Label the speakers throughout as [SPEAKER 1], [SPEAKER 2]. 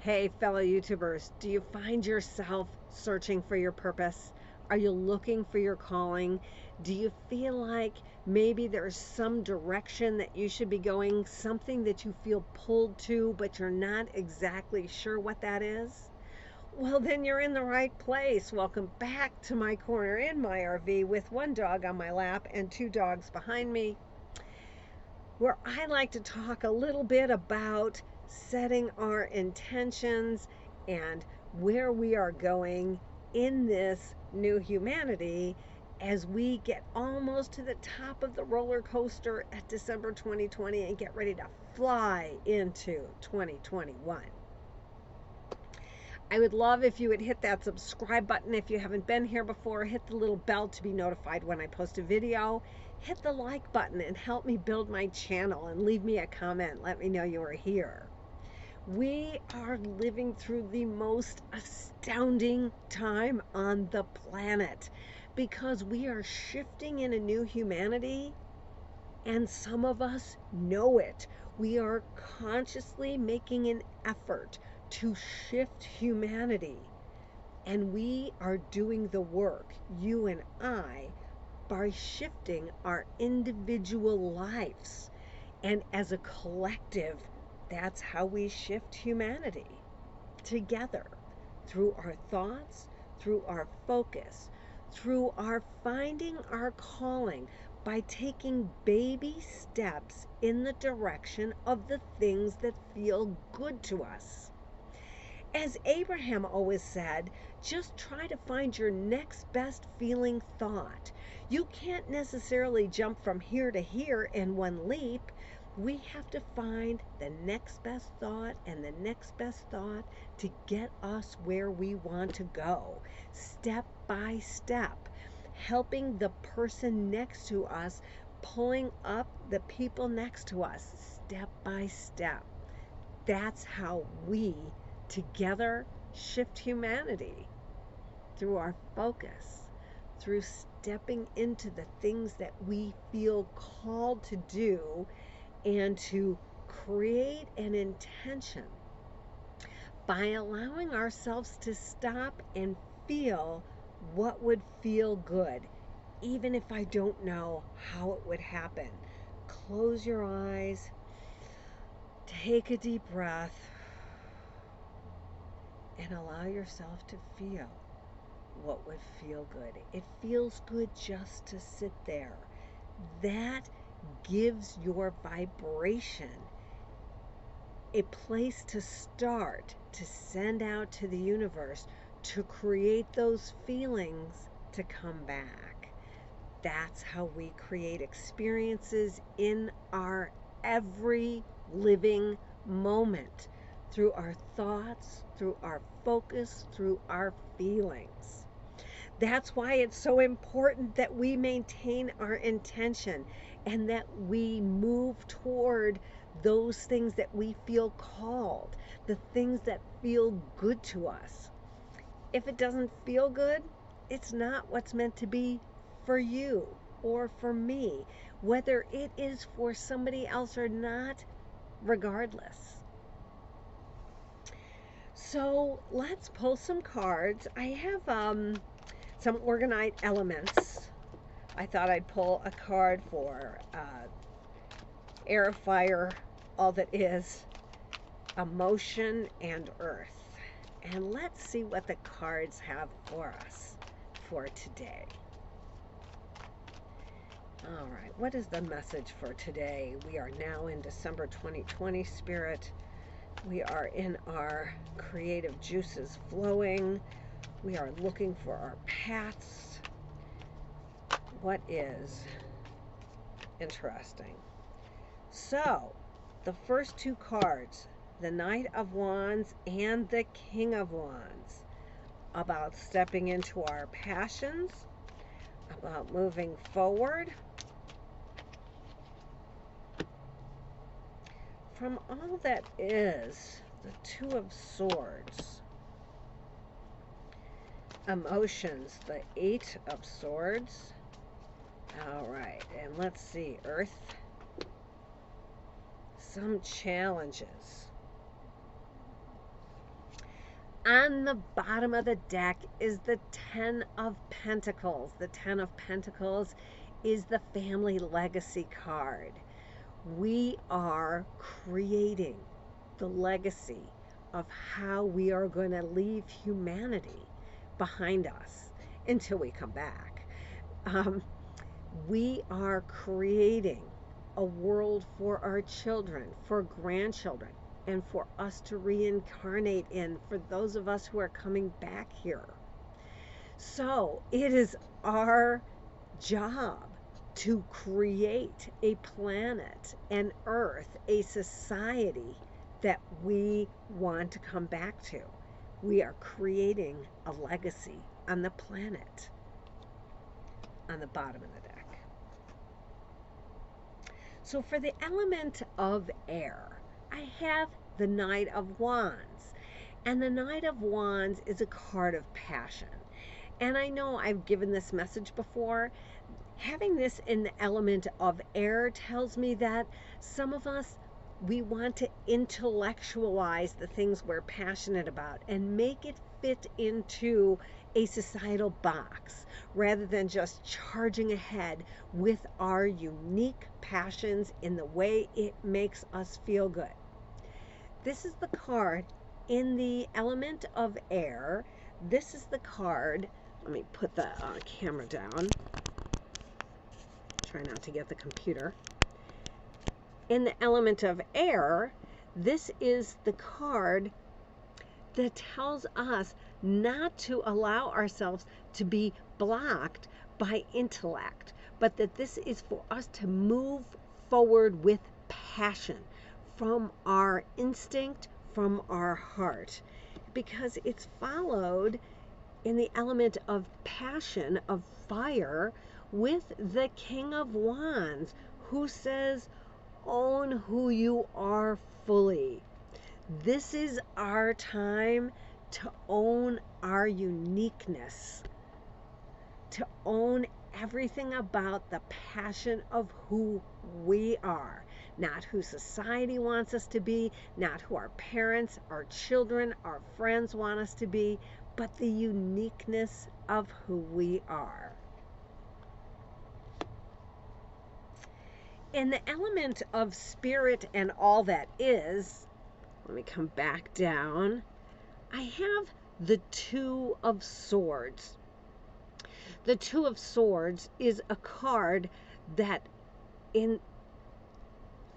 [SPEAKER 1] Hey, fellow YouTubers, do you find yourself searching for your purpose? Are you looking for your calling? Do you feel like maybe there's some direction that you should be going, something that you feel pulled to, but you're not exactly sure what that is? Well, then you're in the right place. Welcome back to my corner in my RV with one dog on my lap and two dogs behind me, where I like to talk a little bit about setting our intentions and where we are going in this new humanity as we get almost to the top of the roller coaster at December 2020 and get ready to fly into 2021. I would love if you would hit that subscribe button if you haven't been here before. Hit the little bell to be notified when I post a video. Hit the like button and help me build my channel, and leave me a comment. Let me know you are here. We are living through the most astounding time on the planet because we are shifting in a new humanity, and some of us know it. We are consciously making an effort to shift humanity, and we are doing the work, you and I, by shifting our individual lives. And as a collective, that's how we shift humanity together, through our thoughts, through our focus, through our finding our calling, by taking baby steps in the direction of the things that feel good to us. As Abraham always said, just try to find your next best feeling thought. You can't necessarily jump from here to here in one leap. We have to find the next best thought and the next best thought to get us where we want to go, step by step, helping the person next to us, pulling up the people next to us, step by step. That's how we together shift humanity, through our focus, through stepping into the things that we feel called to do, and to create an intention by allowing ourselves to stop and feel what would feel good, even if I don't know how it would happen. Close your eyes, take a deep breath, and allow yourself to feel what would feel good. It feels good just to sit there. That gives your vibration a place to start, to send out to the universe, to create those feelings to come back. That's how we create experiences in our every living moment, through our thoughts, through our focus, through our feelings. That's why it's so important that we maintain our intention and that we move toward those things that we feel called, the things that feel good to us. If it doesn't feel good, it's not what's meant to be for you or for me, whether it is for somebody else or not, regardless. So let's pull some cards. I have some organite elements. I thought I'd pull a card for air, fire, all that is, emotion, and earth. And let's see what the cards have for us for today. All right, what is the message for today? We are now in December 2020, Spirit. We are in our creative juices flowing. We are looking for our paths. What is interesting? So, the first two cards, the Knight of Wands and the King of Wands, about stepping into our passions, about moving forward. From all that is, the Two of Swords, emotions, the Eight of Swords. All right, and let's see, Earth, some challenges. On the bottom of the deck is the Ten of Pentacles. The Ten of Pentacles is the family legacy card. We are creating the legacy of how we are going to leave humanity behind us until we come back. We are creating a world for our children, for grandchildren, and for us to reincarnate in, for those of us who are coming back here. So it is our job to create a planet, an earth, a society that we want to come back to. We are creating a legacy on the planet on the bottom of the deck. So for the element of air, I have the Knight of Wands. And the Knight of Wands is a card of passion. And I know I've given this message before. Having this in the element of air tells me that some of us, we want to intellectualize the things we're passionate about and make it fit into a societal box rather than just charging ahead with our unique passions in the way it makes us feel good. This is the card in the element of air. This is the card. Let me put the camera down. Try not to get the computer. In the element of air, this is the card that tells us not to allow ourselves to be blocked by intellect, but that this is for us to move forward with passion from our instinct, from our heart, because it's followed in the element of passion, of fire, with the King of Wands, who says, own who you are fully. This is our time to own our uniqueness, to own everything about the passion of who we are, not who society wants us to be, not who our parents, our children, our friends want us to be, but the uniqueness of who we are. In the element of spirit and all that is, let me come back down. I have the Two of Swords. The Two of Swords is a card that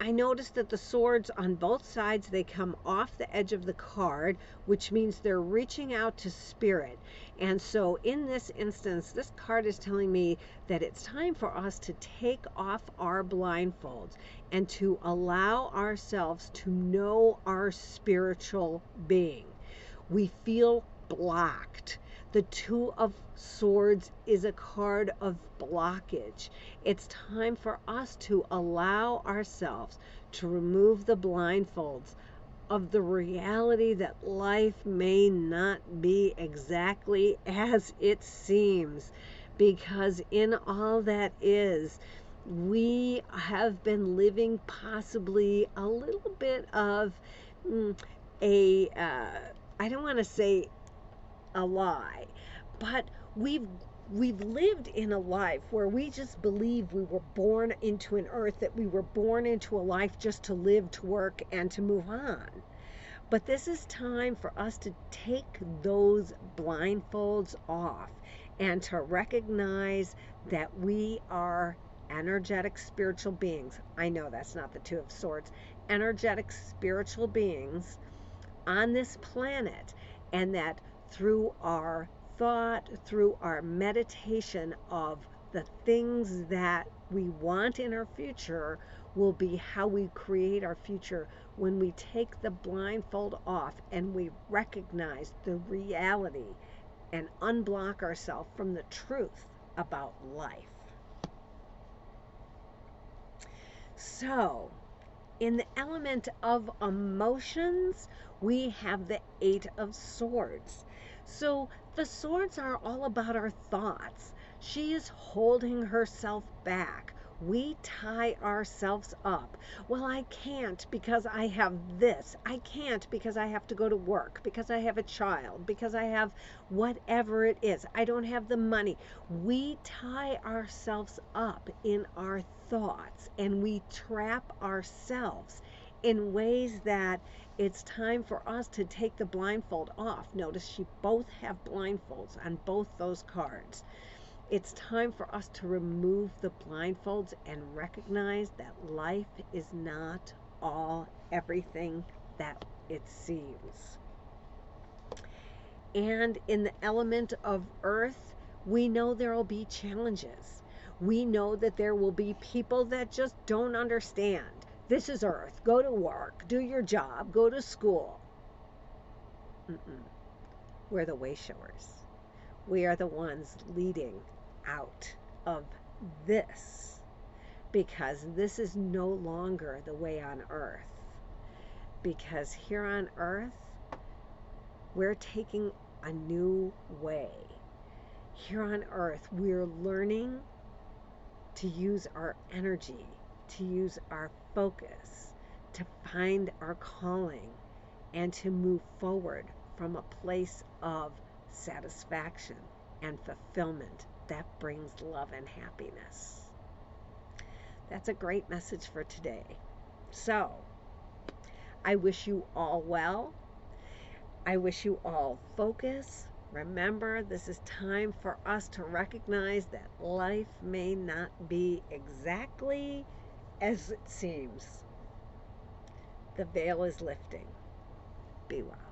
[SPEAKER 1] I noticed that the swords on both sides, they come off the edge of the card, which means they're reaching out to spirit. And so in this instance, this card is telling me that it's time for us to take off our blindfolds and to allow ourselves to know our spiritual being. We feel blocked. The Two of Swords is a card of blockage. It's time for us to allow ourselves to remove the blindfolds of the reality that life may not be exactly as it seems, because in all that is, we have been living possibly a little bit of I don't want to say a lie, but we've lived in a life where we just believe we were born into an earth, that we were born into a life just to live, to work, and to move on. But this is time for us to take those blindfolds off and to recognize that we are energetic spiritual beings. I know that's not the Two of Swords. Energetic spiritual beings on this planet, and that through our thought, through our meditation of the things that we want in our future, will be how we create our future when we take the blindfold off and we recognize the reality and unblock ourselves from the truth about life. So, in the element of emotions, we have the Eight of Swords. So the swords are all about our thoughts. She is holding herself back. We tie ourselves up. Well, I can't because I have this. I can't because I have to go to work, because I have a child, because I have whatever it is. I don't have the money. We tie ourselves up in our thoughts and we trap ourselves in ways that it's time for us to take the blindfold off. Notice she both have blindfolds on both those cards. It's time for us to remove the blindfolds and recognize that life is not all everything that it seems. And in the element of earth, we know there will be challenges. We know that there will be people that just don't understand. This is earth. Go to work, do your job, go to school. We're the way showers. We are the ones leading out of this, because this is no longer the way on earth. Because here on earth, we're taking a new way. Here on earth, we're learning to use our energy, to use our focus, to find our calling, and to move forward from a place of satisfaction and fulfillment that brings love and happiness. That's a great message for today. So, I wish you all well. I wish you all focus. Remember, this is time for us to recognize that life may not be exactly as it seems. The veil is lifting. Be well.